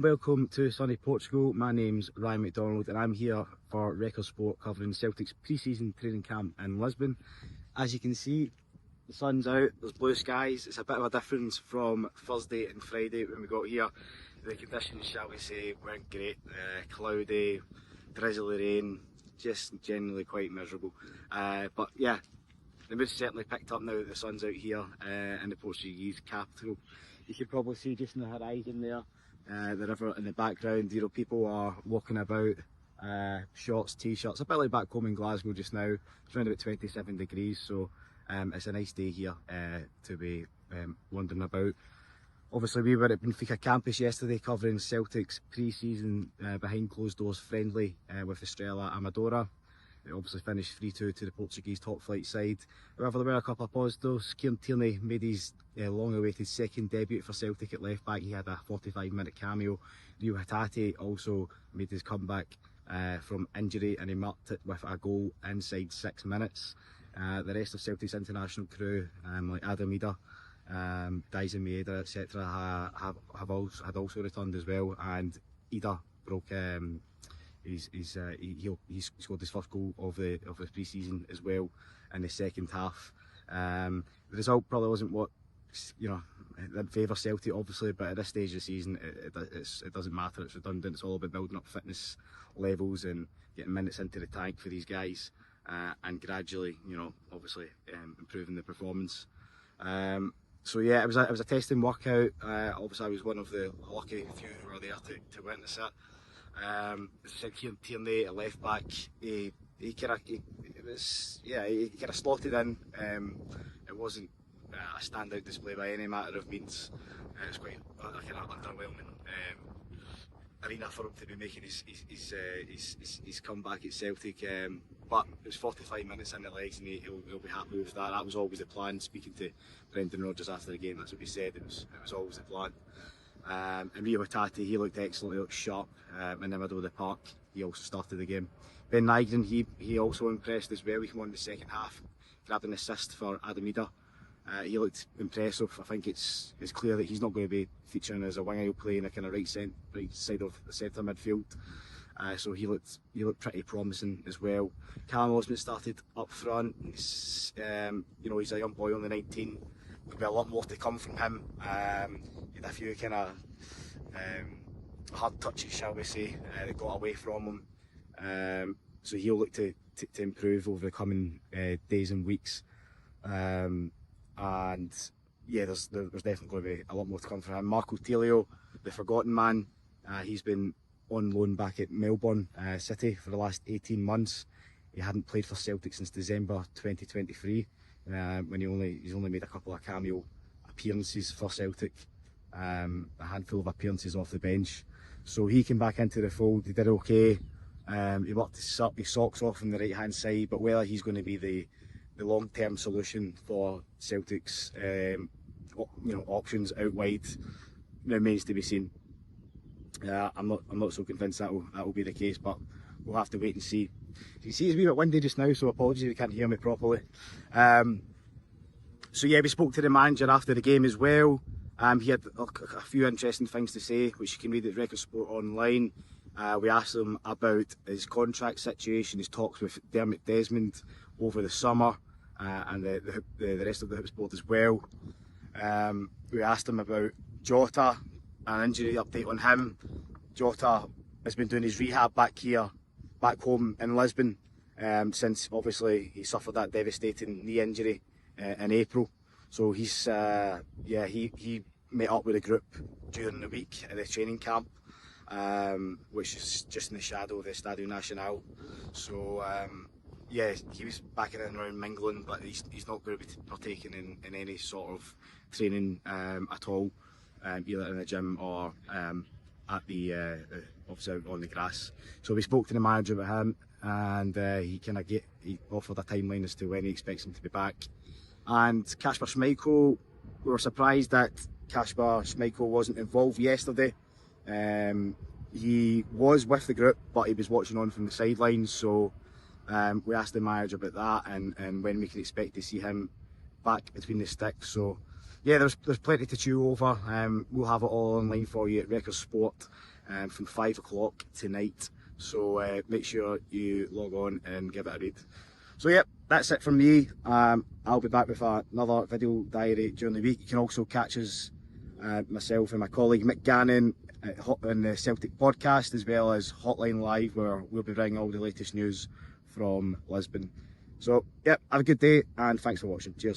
welcome to sunny Portugal. My name's Ryan McDonald and I'm here for Record Sport covering Celtic's pre-season training camp in Lisbon. As you can see, the sun's out, there's blue skies. It's a bit of a difference from Thursday and Friday when we got here. The conditions, shall we say, weren't great. Cloudy, drizzly rain, just generally quite miserable. But yeah, the mood's certainly picked up now that the sun's out here in the Portuguese capital. You can probably see just in the horizon there, the river in the background. You know, people are walking about, shorts, t-shirts, a bit like back home in Glasgow just now. It's around about 27 degrees, so it's a nice day here to be wandering about. Obviously we were at Benfica campus yesterday covering Celtic's pre-season behind closed doors friendly with Estrela Amadora. It obviously finished 3-2 to the Portuguese top flight side. However, there were a couple of positives. Kieran Tierney made his long-awaited second debut for Celtic at left back. He had a 45-minute cameo. Rio Hatate also made his comeback from injury and he marked it with a goal inside 6 minutes. The rest of Celtic's international crew, like Adam Ida, Dyson Maeda, etc., had also returned as well. And Ida broke. He scored his first goal of the pre-season as well in the second half. The result probably wasn't what, you know, it didn't favour Celtic obviously, but at this stage of the season it doesn't matter, it's redundant. It's all about building up fitness levels and getting minutes into the tank for these guys and gradually, you know, obviously improving the performance. So yeah, it was a testing workout. Obviously I was one of the lucky few who were there to witness it. As I said, Kieran Tierney at left back, he kind of slotted in. It wasn't a standout display by any matter of means. It was quite a kind of underwhelming arena for him to be making his comeback at Celtic. But it was 45 minutes in the legs and he'll be happy with that. That was always the plan. Speaking to Brendan Rodgers after the game, that's what he said. It was always the plan. And Rio Hatate, he looked excellent, he looked sharp in the middle of the park. He also started the game. Ben Nygren, he also impressed as well. He came on in the second half, grabbed an assist for Adam Ida. He looked impressive. I think it's clear that he's not going to be featuring as a winger. He'll play in a kind of right side of the centre midfield. So he looked pretty promising as well. Callum Osman started up front. He's a young boy, only 19. There'll be a lot more to come from him. He had a few kind of hard touches, shall we say, that got away from him. So he'll look to improve over the coming days and weeks. And yeah, there's definitely going to be a lot more to come from him. Marco Tilio, the forgotten man, he's been on loan back at Melbourne City for the last 18 months. He hadn't played for Celtic since December 2023. When he's only made a couple of cameo appearances for Celtic, a handful of appearances off the bench. So he came back into the fold. He did okay. He worked his socks off on the right hand side, but whether he's going to be the long-term solution for Celtic's options out wide remains to be seen. I'm not so convinced that will be the case, but we'll have to wait and see. You can see it's a wee bit windy just now, so apologies if you can't hear me properly. So yeah, we spoke to the manager after the game as well. He had a few interesting things to say, which you can read at Record Sport online. We asked him about his contract situation, his talks with Dermot Desmond over the summer, and the rest of the Hibs board as well. We asked him about Jota, an injury update on him. Jota has been doing his rehab back home in Lisbon, since obviously he suffered that devastating knee injury in April. So he's he met up with a group during the week at the training camp, which is just in the shadow of the Estadio Nacional. So yeah, he was back in and around mingling, but he's not going to be partaking in any sort of training at all, either in the gym or at the obviously on the grass. So we spoke to the manager about him, and he offered a timeline as to when he expects him to be back. And Kasper Schmeichel, we were surprised that Kasper Schmeichel wasn't involved yesterday. He was with the group, but he was watching on from the sidelines. So we asked the manager about that and when we can expect to see him back between the sticks. So yeah, there's plenty to chew over. We'll have it all online for you at Record Sport. from 5 o'clock tonight. So make sure you log on and give it a read. So yep, that's it from me. I'll be back with another video diary during the week. You can also catch us, myself and my colleague Mick Gannon, on the Celtic podcast, as well as Hotline Live, where we'll be bringing all the latest news from Lisbon. So yep, have a good day and thanks for watching. Cheers.